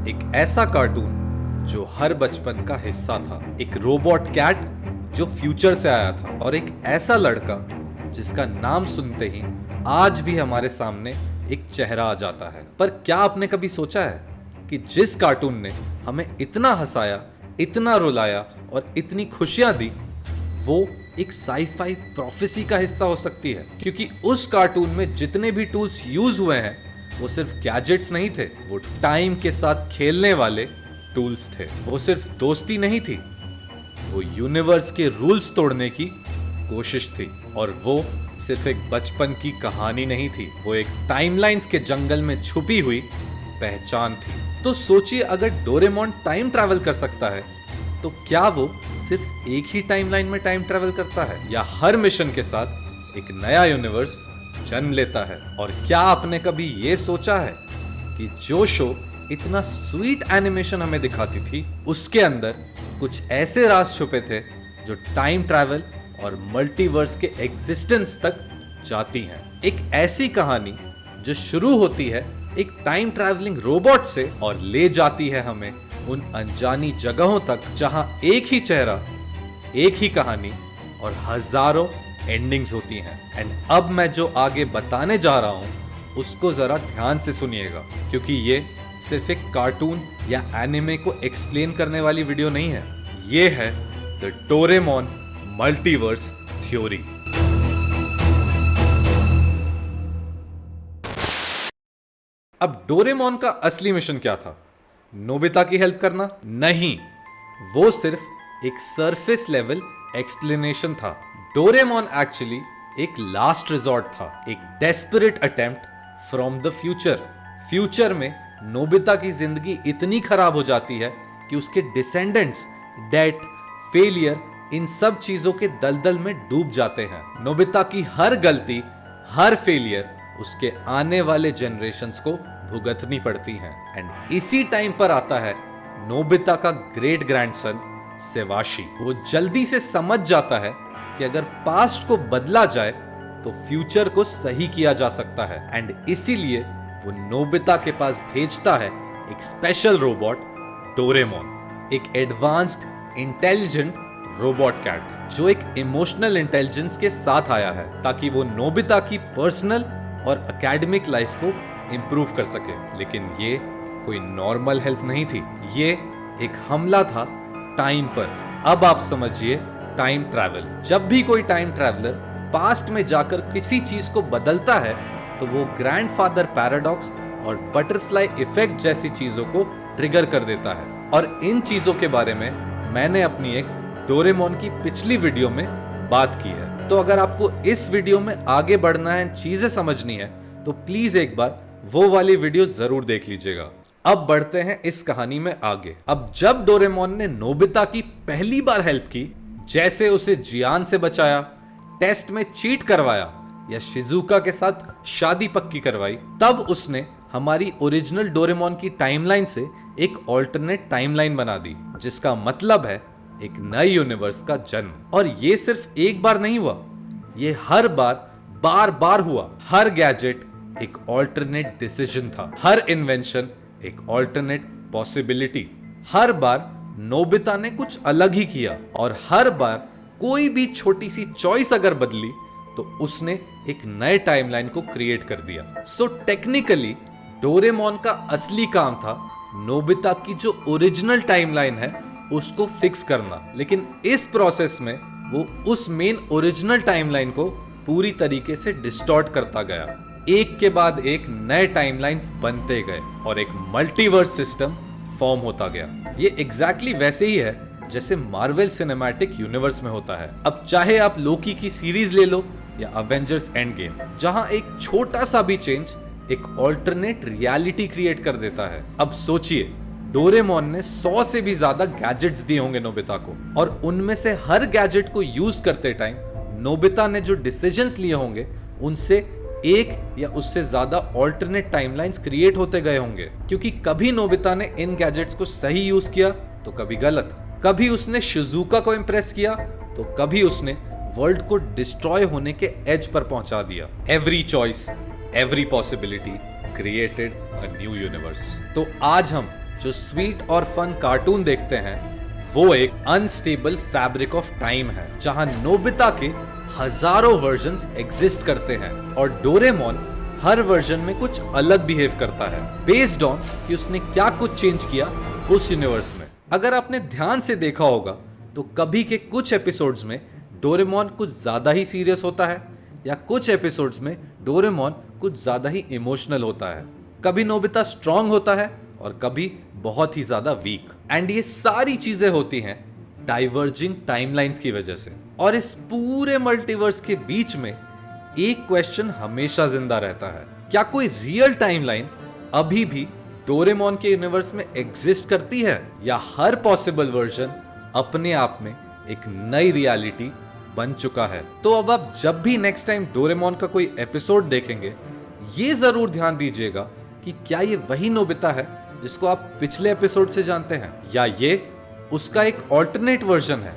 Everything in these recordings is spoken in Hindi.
एक ऐसा कार्टून जो हर बचपन का हिस्सा था, एक रोबोट कैट जो फ्यूचर से आया था, और एक ऐसा लड़का जिसका नाम सुनते ही आज भी हमारे सामने एक चेहरा आ जाता है। पर क्या आपने कभी सोचा है कि जिस कार्टून ने हमें इतना हंसाया, इतना रुलाया और इतनी खुशियां दी, वो एक साई-फाई प्रोफेसी का हिस्सा हो सकती है? क्योंकि उस कार्टून में जितने भी टूल्स यूज हुए हैं वो सिर्फ गैजेट्स नहीं थे, वो टाइम के साथ खेलने वाले टूल्स थे। वो सिर्फ दोस्ती नहीं थी, वो यूनिवर्स के रूल्स तोड़ने की कोशिश थी। और वो सिर्फ एक बचपन की कहानी नहीं थी, वो एक टाइमलाइंस के जंगल में छुपी हुई पहचान थी। तो सोचिए, अगर डोरेमोन टाइम ट्रैवल कर सकता है तो क्या वो सिर्फ एक ही टाइमलाइन में टाइम ट्रैवल करता है, या हर मिशन के साथ एक नया यूनिवर्स जन्म लेता है? और क्या आपने कभी ये सोचा है कि जो शो इतना स्वीट एनिमेशन हमें दिखाती थी, उसके अंदर कुछ ऐसे राज छुपे थे जो टाइम ट्रैवल और मल्टीवर्स के एग्जिस्टेंस तक जाती हैं? एक ऐसी कहानी जो शुरू होती है एक टाइम ट्रैवलिंग रोबोट से और ले जाती है हमें उन अनजानी जगहों तक जहां एक ही चेहरा, एक ही कहानी और हजारों एंडिंग्स होती हैं। एंड अब मैं जो आगे बताने जा रहा हूं उसको जरा ध्यान से सुनिएगा, क्योंकि ये सिर्फ एक कार्टून या एनिमे को एक्सप्लेन करने वाली वीडियो नहीं है। ये है द डोरेमोन मल्टीवर्स थ्योरी। अब डोरेमोन का असली मिशन क्या था? नोबिता की हेल्प करना? नहीं, वो सिर्फ एक सरफेस लेवल एक्सप्लेनेशन था। डोरेमोन एक्चुअली एक लास्ट रिजॉर्ट था, एक desperate attempt from the future. Future में नोबिता की जिंदगी इतनी खराब हो जाती है कि उसके डिसेंडेंट्स डेट, फेलियर, इन सब चीजों के दलदल में डूब जाते हैं। नोबिता की हर गलती, हर फेलियर उसके आने वाले जनरेशंस को भुगतनी पड़ती हैं। एंड इसी टाइम पर आता है नोबिता का ग्रेट ग्रैंडसन सेवाशी। वो जल्दी से समझ जाता है कि अगर पास्ट को बदला जाए तो फ्यूचर को सही किया जा सकता है। एंड इसीलिए वो नोबिता के पास भेजता है एक स्पेशल रोबोट डोरेमोन, एक एडवांस्ड इंटेलिजेंट रोबोट कैट जो एक इमोशनल इंटेलिजेंस के साथ आया है, ताकि वो नोबिता की पर्सनल और एकेडमिक लाइफ को इंप्रूव कर सके। लेकिन ये कोई नॉर्मल हेल्प नहीं थी, ये एक हमला था टाइम पर। अब आप समझिए टाइम ट्रैवल। जब भी कोई टाइम ट्रैवलर पास्ट में जाकर किसी चीज को बदलता है तो वो ग्रैंडफादर पैराडॉक्स और बटरफ्लाई इफेक्ट जैसी चीजों को ट्रिगर कर देता है। और इन चीजों के बारे में मैंने अपनी एक डोरेमोन की पिछली वीडियो में बात की है। तो अगर आपको इस वीडियो में आगे बढ़ना है, चीजें समझनी है, तो प्लीज एक बार वो वाली वीडियो जरूर देख लीजिएगा। अब बढ़ते हैं इस कहानी में आगे। अब जब डोरेमोन ने नोबिता की पहली बार हेल्प की, जैसे उसे जियान से बचाया, टेस्ट में चीट करवाया या शिजुका के साथ शादी पक्की करवाई, तब उसने हमारी ओरिजिनल डोरेमोन की टाइमलाइन से एक ऑल्टरनेट टाइमलाइन बना दी, जिसका मतलब है एक नए यूनिवर्स का जन्म। और ये सिर्फ एक बार नहीं हुआ, ये हर बार बार बार हुआ। हर गैजेट एक ऑल्टरनेट डिसीजन था, हर इन्वेंशन एक ऑल्टरनेट पॉसिबिलिटी। हर बार नोबिता ने कुछ अलग ही किया, और हर बार कोई भी छोटी सी चॉइस अगर बदली तो उसने एक नए टाइमलाइन को क्रिएट कर दिया। सो टेक्निकली डोरेमोन का असली काम था नोबिता की जो ओरिजिनल टाइमलाइन है उसको फिक्स करना। लेकिन इस प्रोसेस में वो उस मेन ओरिजिनल टाइमलाइन को पूरी तरीके से डिस्टॉर्ट करता गया। एक के बाद एक नए टाइमलाइंस बनते गए और एक मल्टीवर्स सिस्टम फॉर्म होता गया। ये एग्जैक्टली वैसे ही है जैसे मार्वल सिनेमैटिक यूनिवर्स में होता है। अब चाहे आप लोकी की सीरीज ले लो या अवेंजर्स एंड गेम, जहां एक छोटा सा भी चेंज एक ऑल्टरनेट रियलिटी क्रिएट कर देता है। अब सोचिए, डोरेमोन ने 100 से भी ज्यादा गैजेट्स दिए होंगे नोबिता को, और उनमें से हर गैजेट को यूज करते टाइम नोबिता ने जो डिसीजंस लिए होंगे उनसे एक या उससे ज्यादा ऑल्टरनेट टाइमलाइंस क्रिएट होते गए होंगे। क्योंकि कभी नोबिता ने इन गैजेट्स को सही यूज किया तो कभी गलत, कभी उसने शिजुका को इंप्रेस किया तो कभी उसने वर्ल्ड को डिस्ट्रॉय होने के एज पर पहुंचा दिया। Every choice, every possibility created a new universe. तो आज हम जो स्वीट और फन कार्टून देखते हैं वो एक अनस्टेबल फैब्रिक ऑफ टाइम है, जहां नोबिता के हजारों वर्जन्स एग्जिस्ट करते हैं और डोरेमोन हर वर्जन में कुछ अलग बिहेव करता है बेस्ड ऑन कि उसने क्या कुछ चेंज किया उस यूनिवर्स में। अगर आपने ध्यान से देखा होगा तो कभी के कुछ एपिसोड्स में डोरेमोन कुछ ज्यादा ही सीरियस होता है या कुछ एपिसोड्स में डोरेमोन कुछ ज्यादा ही इमोशनल होता है। कभी नोबिता स्ट्रांग होता है और कभी बहुत ही ज्यादा वीक। एंड ये सारी चीजें होती हैं डाइवर्जिंग टाइमलाइंस की वजह से। और इस पूरे मल्टीवर्स के बीच में एक क्वेश्चन हमेशा जिंदा रहता है, क्या कोई रियल टाइमलाइन अभी भी डोरेमोन के यूनिवर्स में एग्जिस्ट करती है या हर पॉसिबल वर्जन अपने आप में एक नई रियलिटी बन चुका है। तो अब आप जब भी नेक्स्ट टाइम डोरेमोन का कोई एपिसोड देखेंगे ये जरूर ध्यान दीजिएगा कि क्या ये वही नोबिता है जिसको आप पिछले एपिसोड से जानते हैं या ये उसका एक ऑल्टरनेट वर्जन है,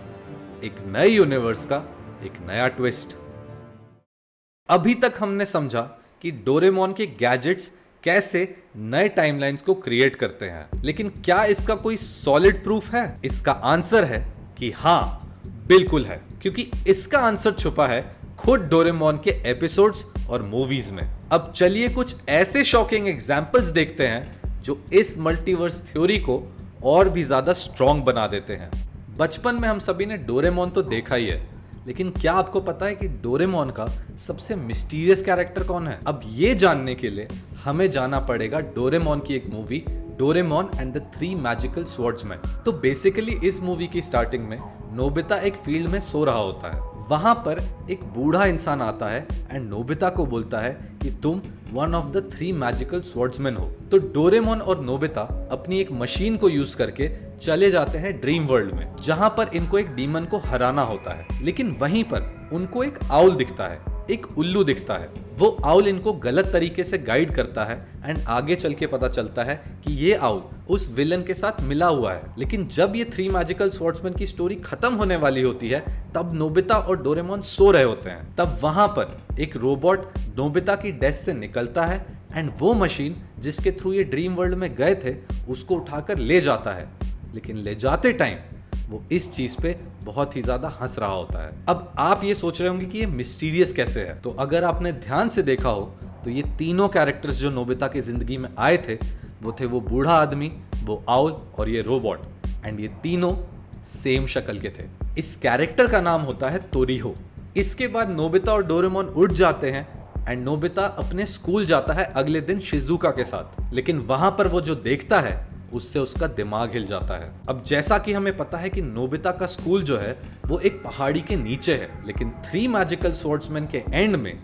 एक नए यूनिवर्स का एक नया ट्विस्ट। अभी तक हमने समझा कि डोरेमोन के गैजेट्स कैसे नए टाइमलाइंस को क्रिएट करते हैं, लेकिन क्या इसका कोई सॉलिड प्रूफ है? इसका आंसर है कि हाँ, बिल्कुल है, क्योंकि इसका आंसर छुपा है खुद डोरेमोन के एपिसोड्स और मूवीज में। अब चलिए कुछ ऐसे शॉकिंग एग्जांपल्स देखते हैं जो इस मल्टीवर्स थ्योरी को और भी ज्यादा स्ट्रॉन्ग बना देते हैं। बचपन में हम सभी ने डोरेमोन तो देखा ही है, लेकिन क्या आपको पता है कि डोरेमोन का सबसे मिस्टीरियस कैरेक्टर कौन है? अब ये जानने के लिए हमें जाना पड़ेगा डोरेमोन की एक movie Doraemon and the three magical swordsman. तो बेसिकली इस मूवी की स्टार्टिंग में नोबिता एक फील्ड में सो रहा होता है। वहां पर एक बूढ़ा इंसान आता है एंड नोबिता को बोलता है कि तुम one of the three magical swordsman हो। तो डोरेमोन और नोबिता अपनी एक मशीन को यूज करके चले जाते हैं ड्रीम वर्ल्ड में, जहां पर इनको एक डीमन को हराना होता है। लेकिन वहीं पर उनको एक आउल दिखता है, एक उल्लू दिखता है। वो आउल इनको गलत तरीके से गाइड करता है एंड आगे चल के पता चलता है कि ये आउल उस विलन के साथ मिला हुआ है। लेकिन जब ये थ्री मैजिकल स्वॉर्ड्समैन की स्टोरी खत्म होने वाली होती है तब नोबिता और डोरेमोन सो रहे होते हैं। तब वहां पर एक रोबोट नोबिता की डेस्क से निकलता है एंड वो मशीन जिसके थ्रू ये ड्रीम वर्ल्ड में गए थे उसको उठाकर ले जाता है। लेकिन ले जाते टाइम वो इस चीज पे बहुत ही ज्यादा हंस रहा होता है। अब आप ये सोच रहे होंगे कि ये मिस्टीरियस कैसे है, तो अगर आपने ध्यान से देखा हो तो ये तीनों कैरेक्टर्स जो नोबिता की जिंदगी में आए थे वो बूढ़ा आदमी, वो आउल और ये रोबोट, एंड ये तीनों सेम शक्ल के थे। इस कैरेक्टर का नाम होता है तोरिहो। इसके बाद नोबिता और डोरेमोन उठ जाते हैं एंड नोबिता अपने स्कूल जाता है अगले दिन शिजुका के साथ। लेकिन वहां पर वो जो देखता है उससे उसका दिमाग हिल जाता है। अब जैसा कि हमें पता है कि नोबिता का स्कूल जो है वो एक पहाड़ी के नीचे है, लेकिन थ्री मैजिकल स्वॉर्ड्समैन के एंड में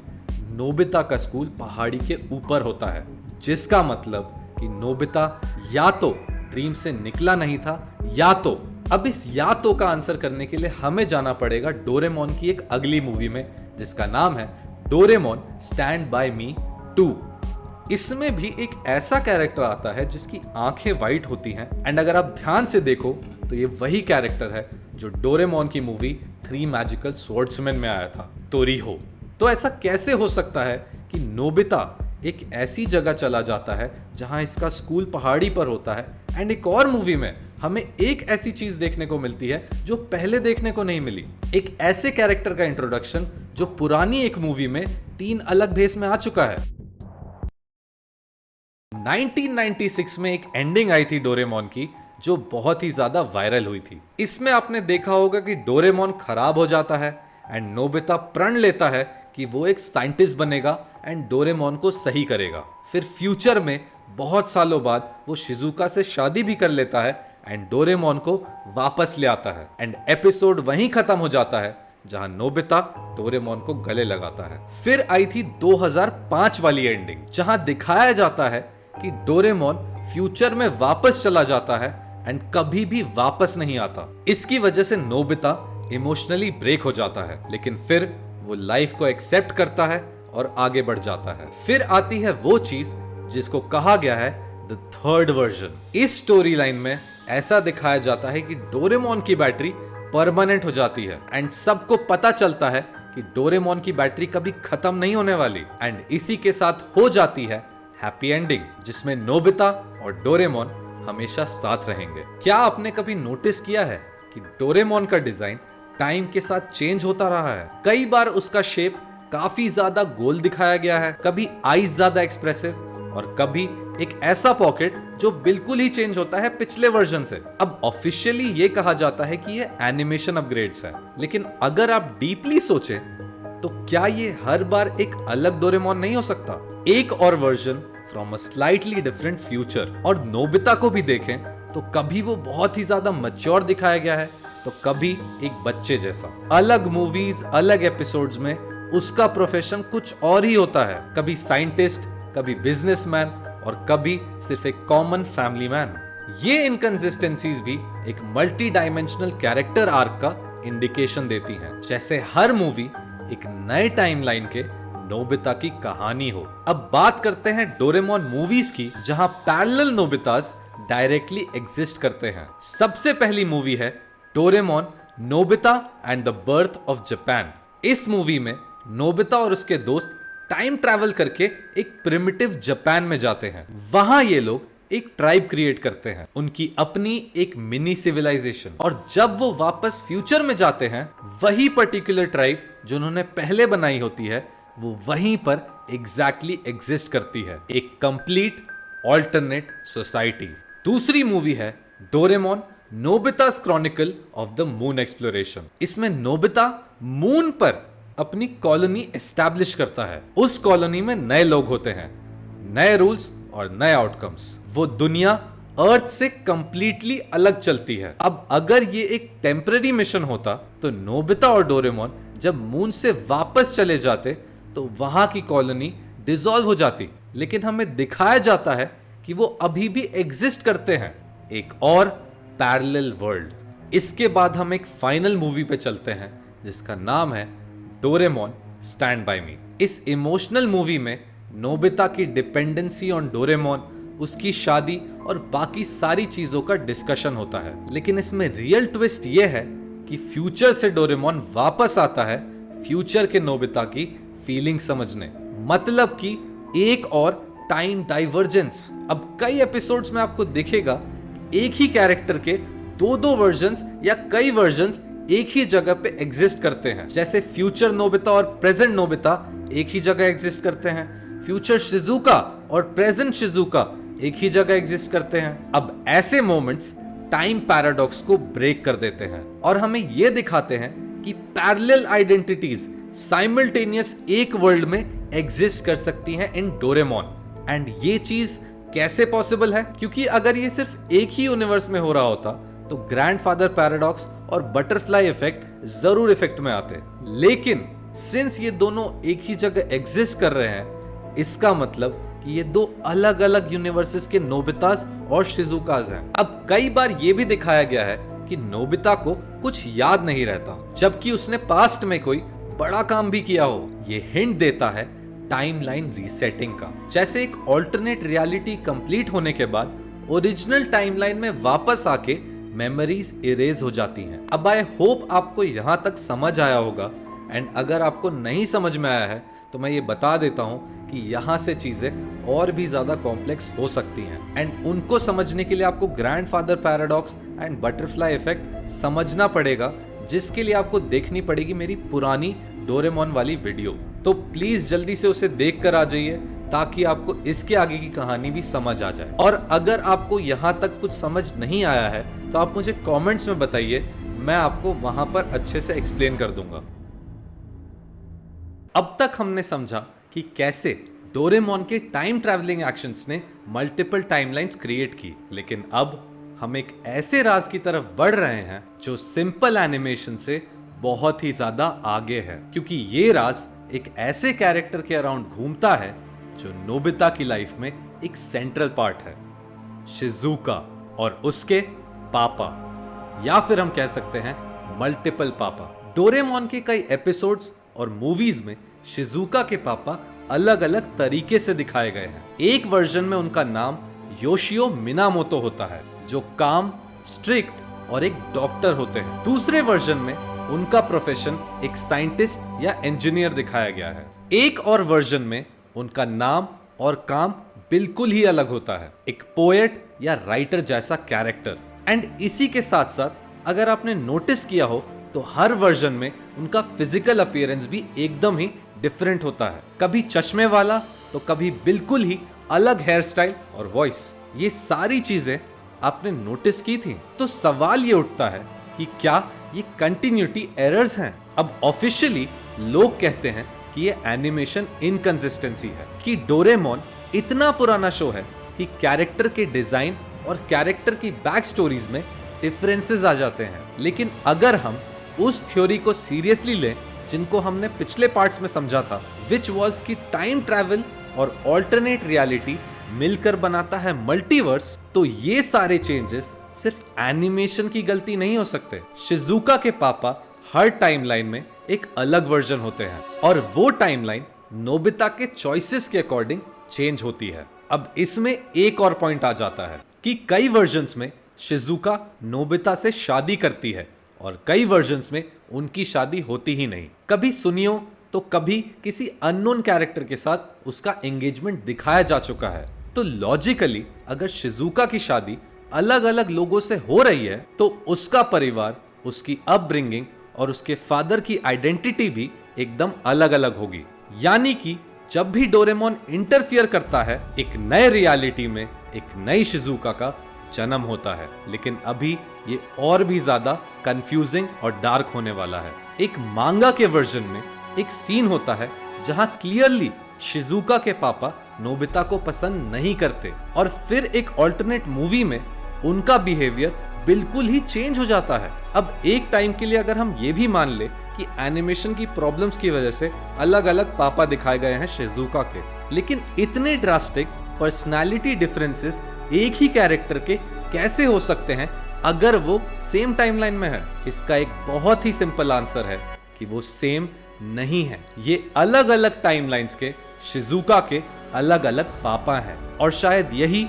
नोबिता का स्कूल पहाड़ी के ऊपर होता है, जिसका मतलब कि नोबिता या तो ड्रीम से निकला नहीं था या तो। अब इस या तो का आंसर करने के लिए हमें जाना पड़ेगा डोरेमोन की एक अगली मूवी में जिसका नाम है डोरेमोन स्टैंड बाय मी 2। इसमें भी एक ऐसा कैरेक्टर आता है जिसकी आंखें वाइट होती हैं एंड अगर आप ध्यान से देखो तो ये वही कैरेक्टर है जो डोरेमोन की मूवी थ्री मैजिकल स्वॉर्ड्समैन में आया था, तोरिहो। तो ऐसा कैसे हो सकता है कि नोबिता एक ऐसी जगह चला जाता है जहां इसका स्कूल पहाड़ी पर होता है एंड एक और मूवी में हमें एक ऐसी चीज देखने को मिलती है जो पहले देखने को नहीं मिली। एक ऐसे कैरेक्टर का इंट्रोडक्शन जो पुरानी एक मूवी में 3 अलग भेस में आ चुका है। 1996 में एक एंडिंग आई थी डोरेमोन की जो बहुत ही ज्यादा वायरल हुई थी। इसमें आपने देखा होगा कि डोरेमोन खराब हो जाता है एंड नोबिता प्रण लेता है कि वो एक साइंटिस्ट बनेगा एंड डोरेमोन को सही करेगा। फिर फ्यूचर में बहुत सालों बाद वो शिजुका से शादी भी कर लेता है एंड डोरेमोन को वापस ले आता है एंड एपिसोड वहीं खत्म हो जाता है जहां नोबिता डोरेमोन को गले लगाता है। फिर आई थी 2005 वाली एंडिंग जहां दिखाया जाता है कि डोरेमोन फ्यूचर में वापस चला जाता है एंड कभी भी वापस नहीं आता। इसकी वजह से नोबिता इमोशनली ब्रेक हो जाता है, लेकिन फिर वो लाइफ को एक्सेप्ट करता है और आगे बढ़ जाता है। फिर आती है वो चीज जिसको कहा गया है द थर्ड वर्जन। इस स्टोरी लाइन में ऐसा दिखाया जाता है कि डोरेमोन की बैटरी परमानेंट हो जाती है एंड सबको पता चलता है कि डोरेमोन की बैटरी कभी खत्म नहीं होने वाली एंड इसी के साथ हो जाती है हैप्पी एंडिंग जिसमें नोबिता और डोरेमोन हमेशा साथ रहेंगे। क्या आपने कभी नोटिस किया है कि डोरेमोन का डिजाइन टाइम के साथ चेंज होता रहा है? कई बार उसका शेप काफी ज्यादा गोल दिखाया गया है, कभी आईज ज्यादा एक्सप्रेसिव और कभी एक ऐसा पॉकेट जो बिल्कुल ही चेंज होता है पिछले वर्जन से। अब ऑफिशियली ये कहा जाता है कि ये एनिमेशन अपग्रेड्स है, लेकिन अगर आप डीपली सोचें तो क्या ये हर बार एक अलग डोरेमोन नहीं हो सकता? एक और version from a slightly different future. और नोबिता को भी देखें तो कभी वो बहुत ही ज्यादा मैच्योर दिखाया गया है तो कभी एक बच्चे जैसा। अलग मूवीज, अलग एपिसोड्स में उसका प्रोफेशन कुछ और ही होता है, कभी साइंटिस्ट, कभी बिजनेसमैन और कभी सिर्फ एक कॉमन फैमिली मैन। ये इनकंसिस्टेंसीज भी एक मल्टी डायमेंशनल कैरेक्टर आर्क का इंडिकेशन देती हैं, जैसे हर मूवी एक नए टाइमलाइन के नोबिता की कहानी हो। अब बात करते हैं डोरेमोन मूवीज की जहां पैरेलल नोबितास डायरेक्टली एग्जिस्ट करते हैं। सबसे पहली मूवी है Doraemon Nobita and the birth of Japan. इस मूवी में नोबिता और उसके दोस्त टाइम ट्रैवल करके एक प्रिमिटिव जापान में जाते हैं। वहां ये लोग एक ट्राइब क्रिएट करते हैं, उनकी अपनी एक मिनी सिविलाइजेशन। और जब वो वापस फ्यूचर में जाते हैं, वही पर्टिकुलर ट्राइब जो उन्होंने पहले बनाई होती है वो वहीं पर एग्जैक्टली एग्जिस्ट करती है, एक कंप्लीट ऑल्टरनेट सोसाइटी। दूसरी मूवी है Doraemon Nobita's chronicle of the moon exploration. इसमें नोबिता मून पर अपनी कॉलोनी एस्टैब्लिश करता है। उस कॉलोनी में नए लोग होते हैं, नए रूल्स और नए आउटकम्स। वो दुनिया अर्थ से कंप्लीटली अलग चलती है। अब अगर ये एक टेम्पररी मिशन होता तो नोबिता और डोरेमोन जब मून से वापस चले जाते तो वहां की कॉलोनी डिसॉल्व हो जाती, लेकिन हमें दिखाया जाता है कि वो अभी भी एग्जिस्ट करते हैं, एक और पैरेलल वर्ल्ड। इसके बाद हम एक फाइनल मूवी पे चलते हैं जिसका नाम है डोरेमोन स्टैंड बाय मी। इस इमोशनल मूवी में नोबिता की डिपेंडेंसी ऑन डोरेमोन, उसकी शादी और बाकी सारी चीजों का डिस्कशन होता है। लेकिन इसमें रियल ट्विस्ट यह है कि फ्यूचर से डोरेमोन वापस आता है फ्यूचर के नोबिता की फीलिंग समझने, मतलब कि एक और टाइम डाइवर्जेंस। अब कई एपिसोड्स में आपको दिखेगा एक ही कैरेक्टर के दो वर्जन्स या कई वर्जन्स एक ही जगह पे एग्जिस्ट करते हैं, जैसे फ्यूचर नोबिता और प्रेजेंट नोबिता एक ही जगह एग्जिस्ट करते हैं, फ्यूचर शिजुका और प्रेजेंट शिजुका एक ही जगह एग्जिस्ट करते हैं। अब ऐसे मोमेंट्स टाइम पैराडॉक्स को ब्रेक कर देते हैं और हमें यह दिखाते हैं कि पैरेलल आइडेंटिटीज साइमल्टेनियस एक वर्ल्ड में एग्जिस्ट कर सकती हैं इन डोरेमोन। एंड ये चीज कैसे पॉसिबल है? क्योंकि अगर ये सिर्फ एक ही यूनिवर्स में हो रहा होता तो ग्रैंडफादर पैराडॉक्स और बटरफ्लाई इफेक्ट जरूर इफेक्ट में आते, लेकिन सिंस ये दोनों एक ही जगह एग्जिस्ट कर रहे हैं, इसका मतलब कि ये दो अलग अलग यूनिवर्सेस के नोबितास और शिजुकास हैं। अब कई बार ये भी दिखाया गया है कि नोबिता को कुछ याद नहीं रहता, जबकि उसने पास्ट में कोई बड़ा काम भी किया हो। ये हिंट देता है टाइमलाइन रीसेटिंग का, जैसे एक ऑल्टरनेट रियलिटी कंप्लीट होने के बाद ओरिजिनल टाइमलाइन में वापस आके मेमोरीज इरेज हो जाती हैं। अब आई होप आपको यहां तक समझ आया होगा, एंड अगर आपको नहीं समझ में आया है तो मैं ये बता देता हूं कि यहां से चीजें और भी ज्यादा कॉम्प्लेक्स हो सकती हैं, एंड उनको समझने के लिए आपको grandfather paradox and butterfly effect समझना पड़ेगा, जिसके लिए आपको देखनी पड़ेगी मेरी पुरानी डोरेमोन वाली वीडियो। तो प्लीज जल्दी से उसे देख कर आ जाइए ताकि आपको इसके आगे की कहानी भी समझ आ जाए। और अगर आपको यहां तक कुछ समझ नहीं आया है तो आप मुझे कमेंट्स में बताइए, मैं आपको वहां पर अच्छे से एक्सप्लेन कर दूंगा। अब तक हमने समझा कि कैसे डोरेमोन के टाइम ट्रैवलिंग एक्शंस ने मल्टीपल टाइमलाइंस क्रिएट की, लेकिन अब हम एक ऐसे राज की तरफ बढ़ रहे हैं जो सिंपल एनिमेशन से बहुत ही ज्यादा आगे है, क्योंकि ये राज एक ऐसे कैरेक्टर के अराउंड घूमता है जो नोबिता की लाइफ में एक सेंट्रल पार्ट है, शिजुका और उसके पापा, या फिर हम कह सकते हैं मल्टीपल पापा। डोरेमोन के कई एपिसोड्स और मूवीज में शिजुका के पापा अलग अलग तरीके से दिखाए गए हैं। एक वर्जन में उनका नाम योशियो मिनामोतो होता है, जो काम, स्ट्रिक्ट और एक डॉक्टर होते हैं। दूसरे वर्जन में उनका प्रोफेशन एक साइंटिस्ट या इंजीनियर दिखाया गया है। एक और वर्जन में उनका नाम और काम बिल्कुल ही अलग होता है, एक पोएट या राइटर जैसा कैरेक्टर। एंड इसी के साथ साथ अगर आपने नोटिस किया हो तो हर वर्जन में उनका फिजिकल अपीयरेंस भी एकदम ही डिफरेंट होता है, कभी चश्मे वाला तो कभी बिल्कुल ही अलग हेयर स्टाइल और वॉइस। ये सारी चीजें आपने नोटिस की थी। तो सवाल ये उठता है कि क्या ये कंटिन्यूटी एरर्स हैं? अब ऑफिशियली लोग कहते हैं कि ये एनिमेशन इनकंसिस्टेंसी है, कि डोरेमोन इतना पुराना शो है कि कैरेक्टर के डिजाइन और कैरेक्टर की बैक स्टोरीज में डिफरेंसेस आ जाते हैं। लेकिन अगर हम उस थ्योरी को सीरियसली लें जिनको हमने पिछले पार्ट्स में समझा था, विच वॉज कि टाइम ट्रैवल और ऑल्टरनेट रियलिटी मिलकर बनाता है मल्टीवर्स, तो ये सारे चेंजेस सिर्फ एनिमेशन की गलती नहीं हो सकते। शिजुका के पापा हर टाइमलाइन में एक अलग वर्जन होते हैं और वो टाइमलाइन नोबिता के चॉइसेस के अकॉर्डिंग चेंज होती है। अब इसमें एक और पॉइंट आ जाता है कि कई वर्जन्स में शिजुका नोबिता से शादी करती है और कई वर्जन्स में उनकी शादी होती ही नहीं। कभी सुनियो तो कभी किसी अननोन कैरेक्टर के साथ उसका एंगेजमेंट दिखाया जा चुका है। तो लॉजिकली अगर शिजुका की शादी अलग अलग लोगों से हो रही है तो उसका परिवार, उसकी अपब्रिंगिंग और उसके फादर की आइडेंटिटी भी एकदम अलग अलग होगी। यानी कि जब भी डोरेमोन इंटरफियर करता है, एक नए रियलिटी में एक नई शिजुका का जन्म होता है। लेकिन अभी ये और भी ज्यादा कंफ्यूजिंग और डार्क होने वाला है। एक मांगा के वर्जन में एक सीन होता है जहां क्लियरली शिजुका के पापा नोबिता को पसंद नहीं करते और फिर एक ऑल्टरनेट मूवी में उनका बिहेवियर बिल्कुल ही चेंज हो जाता है। अब एक टाइम के लिए अगर हम ये भी मान ले कि एनिमेशन की प्रॉब्लम्स की वजह से अलग अलग पापा दिखाए गए हैं शिजुका के, लेकिन इतने ड्रास्टिक पर्सनालिटी डिफरेंसेस एक ही कैरेक्टर के कैसे हो सकते हैं अगर वो सेम टाइमलाइन में है? इसका एक बहुत ही सिंपल आंसर है कि वो सेम नहीं है। ये अलग अलग टाइमलाइंस के शिजुका के अलग अलग पापा हैं और शायद यही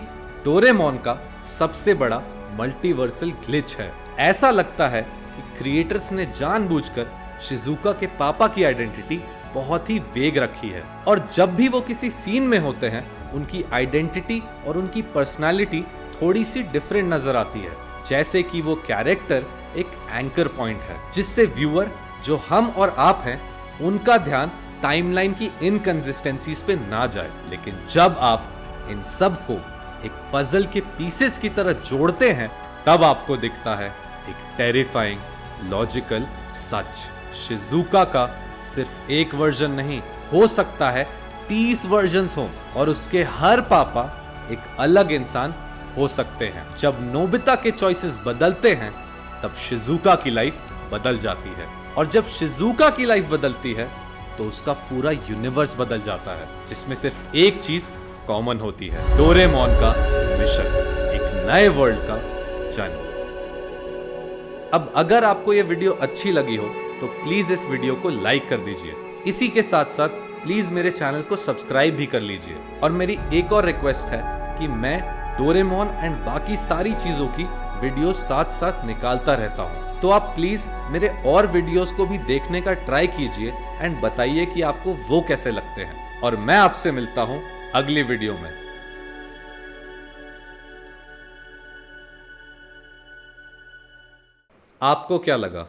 डोरेमोन का सबसे बड़ा मल्टीवर्सल ग्लिच है। ऐसा लगता है कि क्रिएटर्स ने जानबूझकर शिजुका के पापा की आइडेंटिटी बहुत ही वेग रखी है और जब भी वो किसी सीन में होते हैं उनकी आइडेंटिटी और उनकी पर्सनालिटी थोड़ी सी डिफरेंट नजर आती है, जैसे कि वो कैरेक्टर एक एंकर पॉइंट है जिससे व्यूअर, जो हम और आप हैं, उनका ध्यान टाइमलाइन की इनकंसिस्टेंसीज पे ना जाए। लेकिन जब आप इन सब को एक पजल के पीसेस की तरह जोड़ते हैं तब आपको दिखता है एक टेरिफाइंग लॉजिकल सच। शिजुका का सिर्फ एक वर्जन नहीं, हो सकता है 30 वर्जन्स हो और उसके हर पापा एक अलग इंसान हो सकते हैं। जब नोबिता के चॉइसेस बदलते हैं तब शिजुका की लाइफ बदल जाती है और जब शिजुका की लाइफ बदलती है तो उसका पूरा यूनिवर्स बदल जाता है, जिसमें सिर्फ एक चीज कॉमन होती है, डोरेमोन का मिशन, एक नए वर्ल्ड का जन्म। अब अगर आपको यह वीडियो अच्छी लगी हो तो प्लीज इस वीडियो को लाइक कर दीजिए। इसी के साथ साथ प्लीज मेरे चैनल को सब्सक्राइब भी कर लीजिए। और मेरी एक और रिक्वेस्ट है कि मैं डोरेमोन एंड बाकी सारी चीजों की वीडियो साथ साथ निकालता रहता हूँ, तो आप प्लीज मेरे और वीडियोस को भी देखने का ट्राई कीजिए एंड बताइए कि आपको वो कैसे लगते हैं। और मैं आपसे मिलता हूं अगली वीडियो में। आपको क्या लगा,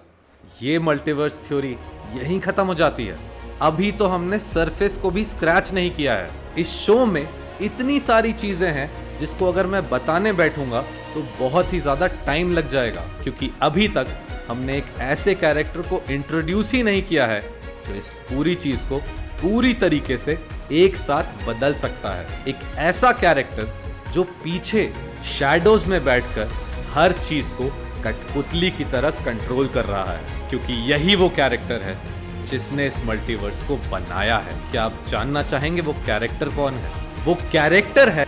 ये मल्टीवर्स थ्योरी यहीं खत्म हो जाती है? अभी तो हमने सरफेस को भी स्क्रैच नहीं किया है। इस शो में इतनी सारी चीजें हैं जिसको अगर मैं बताने बैठूंगा तो बहुत ही ज्यादा टाइम लग जाएगा, क्योंकि अभी तक हमने एक ऐसे कैरेक्टर को इंट्रोड्यूस ही नहीं किया है जो इस पूरी चीज को पूरी तरीके से एक साथ बदल सकता है। एक ऐसा कैरेक्टर जो पीछे शैडोज में बैठकर हर चीज को कठपुतली की तरह कंट्रोल कर रहा है, क्योंकि यही वो कैरेक्टर है जिसने इस मल्टीवर्स को बनाया है। क्या आप जानना चाहेंगे वो कैरेक्टर कौन है? वो कैरेक्टर है